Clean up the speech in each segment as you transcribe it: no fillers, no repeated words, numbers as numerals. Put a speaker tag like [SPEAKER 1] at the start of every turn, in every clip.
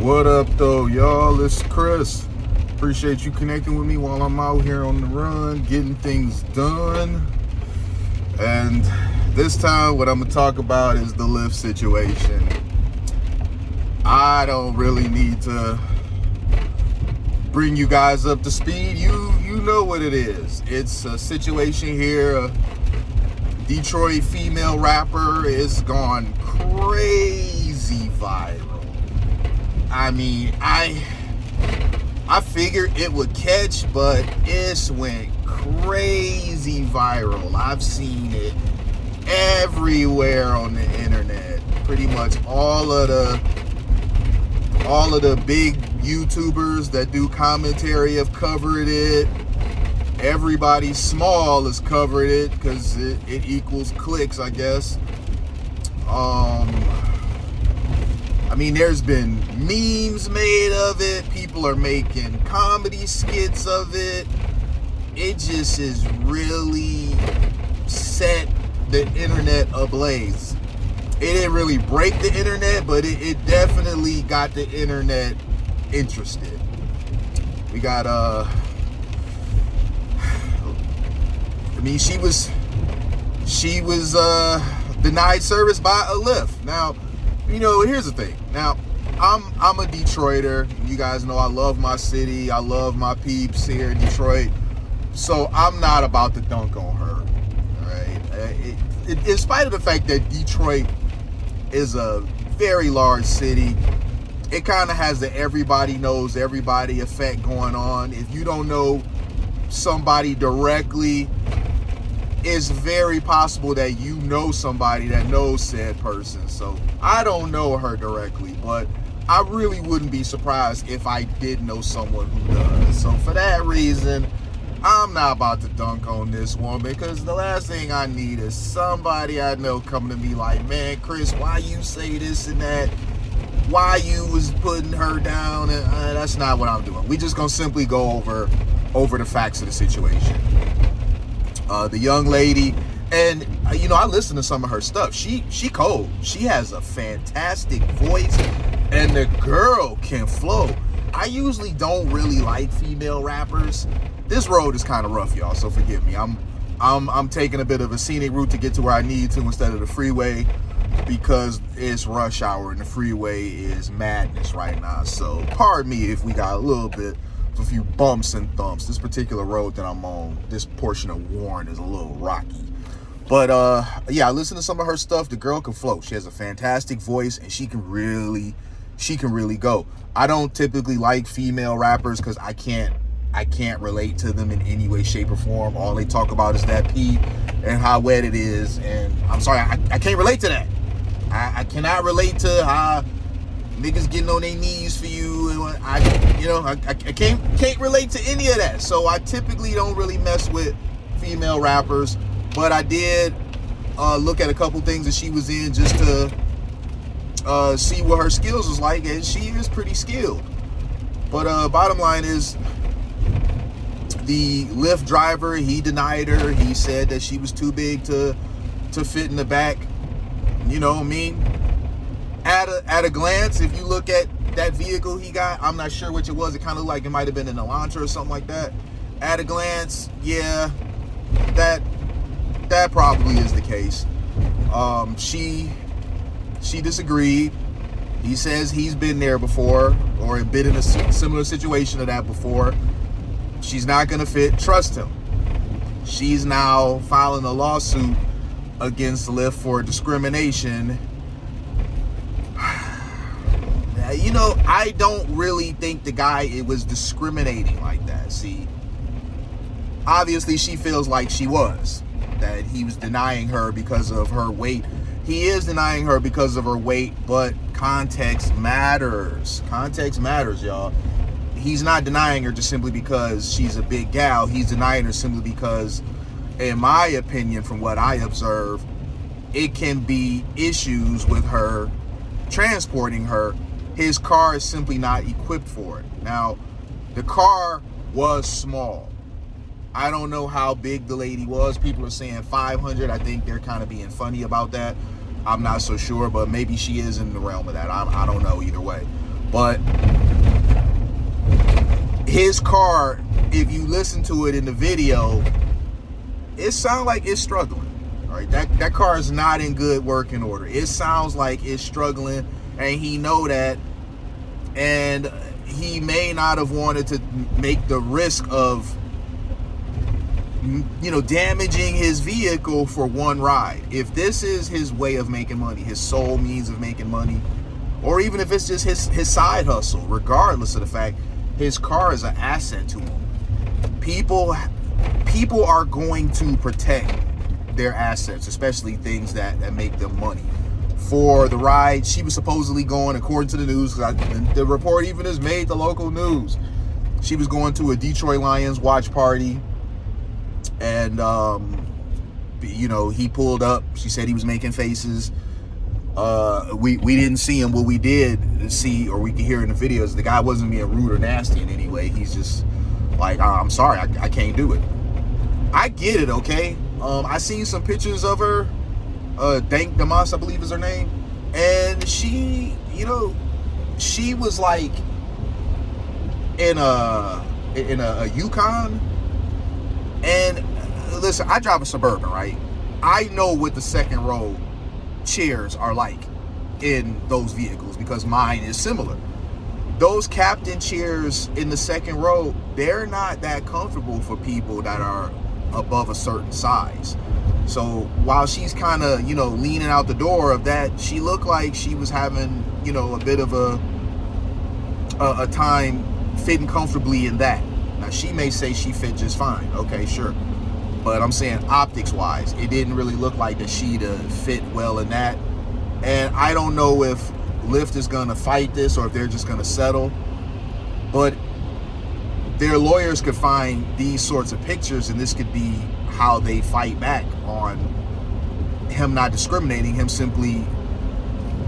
[SPEAKER 1] What up though, y'all? It's Chris. Appreciate you connecting with me while I'm out here on the run, getting things done. And this time what I'm gonna talk about is the Lyft situation. I don't really need to bring you guys up to speed. You know what it is. It's a situation here. A Detroit female rapper is gone crazy viral. I mean, I figured it would catch, but it's went crazy viral. I've seen it everywhere on the internet. Pretty much all of the big YouTubers that do commentary have covered it. Everybody small has covered it because it equals clicks, I guess. I mean, there's been memes made of it. People are making comedy skits of it. It just is really set the internet ablaze. It didn't really break the internet, but it definitely got the internet interested. We got, she was denied service by a Lyft. Now, here's the thing. Now, I'm a Detroiter. You guys know I love my city. I love my peeps here in Detroit. So I'm not about to dunk on her. All right. In spite of the fact that Detroit is a very large city, it kind of has the everybody knows everybody effect going on. If you don't know somebody directly, it's very possible that you know somebody that knows said person. So I don't know her directly, but I really wouldn't be surprised if I did know someone who does. So for that reason, I'm not about to dunk on this woman, because the last thing I need is somebody I know coming to me like, man, Chris, why you say this and that? Why you was putting her down? And that's not what I'm doing. We just gonna simply go over the facts of the situation. The young lady, and I listen to some of her stuff. She cold. She has a fantastic voice, and the girl can flow. I usually don't really like female rappers. This road is kind of rough, y'all, so forgive me. I'm taking a bit of a scenic route to get to where I need to instead of the freeway, because it's rush hour and the freeway is madness right now. So pardon me if we got a few bumps and thumps. This particular road that I'm on, this portion of Warren, is a little rocky. But yeah, I listen to some of her stuff. The girl can flow. She has a fantastic voice, and she can really go. I don't typically like female rappers because I can't relate to them in any way, shape, or form. All they talk about is that pee and how wet it is, and I'm sorry, I can't relate to that. I cannot relate to how niggas getting on their knees for you, and I can't relate to any of that. So I typically don't really mess with female rappers, but I did look at a couple things that she was in just to see what her skills was like, and she is pretty skilled. But bottom line is, the Lyft driver, he denied her. He said that she was too big to fit in the back. At a glance, if you look at that vehicle he got, I'm not sure which it was. It kind of like it might have been an Elantra or something like that. At a glance, yeah, that probably is the case. She disagreed. He says he's been there before, or been in a similar situation to that before. She's not gonna fit. Trust him. She's now filing a lawsuit against Lyft for discrimination. I don't really think the guy was discriminating like that. See, obviously she feels like she was, that he was denying her because of her weight. He is denying her because of her weight, but context matters. Context matters, y'all. He's not denying her just simply because she's a big gal. He's denying her simply because, in my opinion, from what I observe, it can be issues with her transporting her. His car is simply not equipped for it. Now, the car was small. I don't know how big the lady was. People are saying 500. I think they're kind of being funny about that. I'm not so sure, but maybe she is in the realm of that. I don't know either way. But his car, if you listen to it in the video, it sounds like it's struggling. All right, that car is not in good working order. It sounds like it's struggling, and he know that, and he may not have wanted to make the risk of, you know, damaging his vehicle for one ride. If this is his way of making money, his sole means of making money, or even if it's just his side hustle, regardless of the fact, his car is an asset to him. People are going to protect their assets, especially things that make them money. For the ride, she was supposedly going, according to the news, the report even has made the local news, she was going to a Detroit Lions watch party, and you know, he pulled up. She said he was making faces. We didn't see him. What we did see, or we can hear in the videos, the guy wasn't being rude or nasty in any way. He's just like, I'm sorry, I can't do it. I get it, okay? I seen some pictures of her. Dank Demoss, I believe is her name. And she, you know, she was like in a Yukon. And listen, I drive a Suburban, right? I know what the second row chairs are like in those vehicles because mine is similar. Those captain chairs in the second row, they're not that comfortable for people that are above a certain size. So while she's kind of, you know, leaning out the door of that, she looked like she was having, you know, a bit of a time fitting comfortably in that. Now, she may say she fit just fine. Okay, sure. But I'm saying optics-wise, it didn't really look like that she'd fit well in that. And I don't know if Lyft is going to fight this or if they're just going to settle. But their lawyers could find these sorts of pictures, and this could be how they fight back on him not discriminating, him simply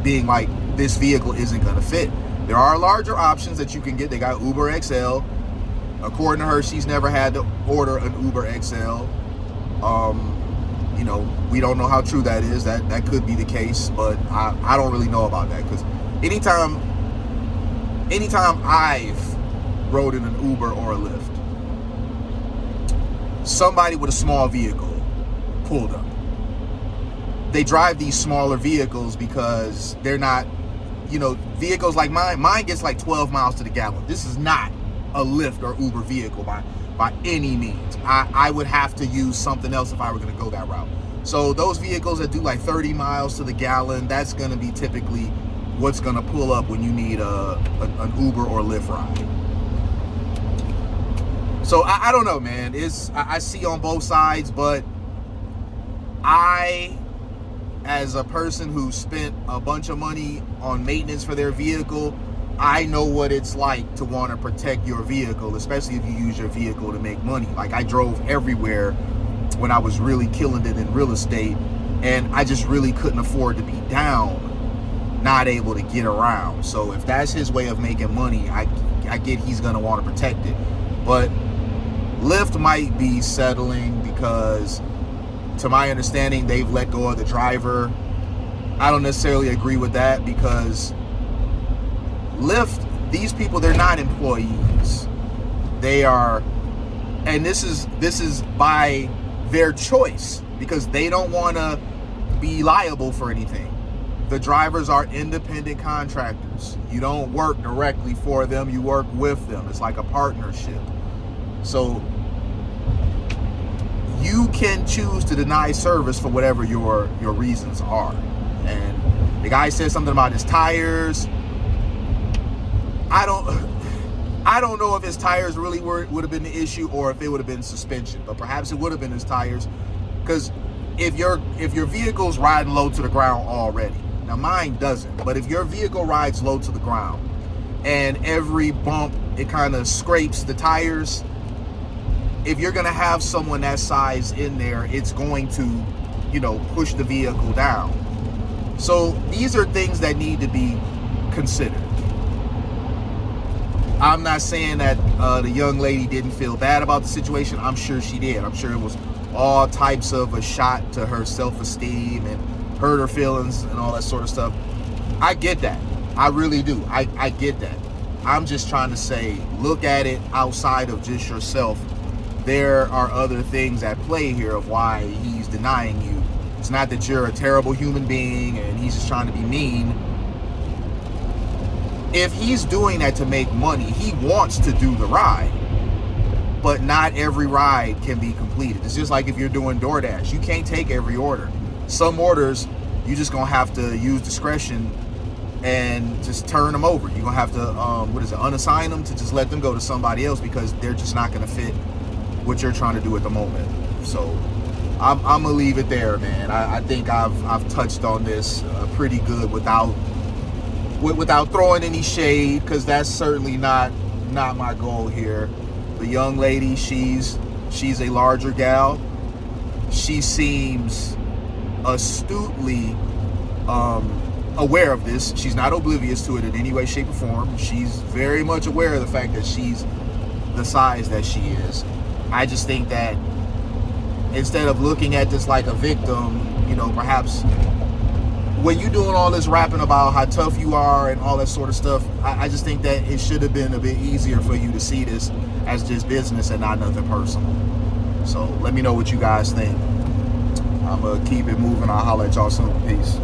[SPEAKER 1] being like, this vehicle isn't going to fit. There are larger options that you can get. They got Uber XL. According to her, she's never had to order an Uber XL. You know, we don't know how true that is. That could be the case, but I don't really know about that, because anytime I've rode in an Uber or a Lyft, somebody with a small vehicle pulled up. They drive these smaller vehicles because they're not, you know, vehicles like mine gets like 12 miles to the gallon. This is not a Lyft or Uber vehicle by any means. I would have to use something else if I were going to go that route. So those vehicles that do like 30 miles to the gallon, that's going to be typically what's going to pull up when you need an Uber or Lyft ride. So I don't know, man. I see on both sides, but I, as a person who spent a bunch of money on maintenance for their vehicle, I know what it's like to want to protect your vehicle, especially if you use your vehicle to make money. Like, I drove everywhere when I was really killing it in real estate, and I just really couldn't afford to be down, not able to get around. So if that's his way of making money, I get he's going to want to protect it. But Lyft might be settling because, to my understanding, they've let go of the driver. I don't necessarily agree with that, because Lyft, these people, they're not employees. They are, and this is by their choice, because they don't want to be liable for anything. The drivers are independent contractors. You don't work directly for them, you work with them. It's like a partnership. So you can choose to deny service for whatever your reasons are. And the guy said something about his tires. I don't know if his tires really would have been the issue, or if it would have been suspension, but perhaps it would have been his tires, because if your vehicle's riding low to the ground already, now mine doesn't, but if your vehicle rides low to the ground and every bump it kind of scrapes the tires, if you're going to have someone that size in there, it's going to, you know, push the vehicle down. So these are things that need to be considered. I'm not saying that the young lady didn't feel bad about the situation. I'm sure she did. I'm sure it was all types of a shot to her self-esteem and hurt her feelings and all that sort of stuff. I get that. I really do. I get that. I'm just trying to say, look at it outside of just yourself. There are other things at play here of why he's denying you. It's not that you're a terrible human being and he's just trying to be mean. If he's doing that to make money, he wants to do the ride. But not every ride can be completed. It's just like if you're doing DoorDash. You can't take every order. Some orders, you just going to have to use discretion and just turn them over. You're going to have to, unassign them, to just let them go to somebody else because they're just not going to fit what you're trying to do at the moment. So I'm going to leave it there, man. I think I've touched on this pretty good without throwing any shade, because that's certainly not my goal here. The young lady, she's a larger gal. She seems astutely aware of this. She's not oblivious to it in any way, shape, or form. She's very much aware of the fact that she's the size that she is. I just think that instead of looking at this like a victim, perhaps when you're doing all this rapping about how tough you are and all that sort of stuff, I just think that it should have been a bit easier for you to see this as just business and not nothing personal. So let me know what you guys think. I'm going to keep it moving. I'll holler at y'all soon. Peace.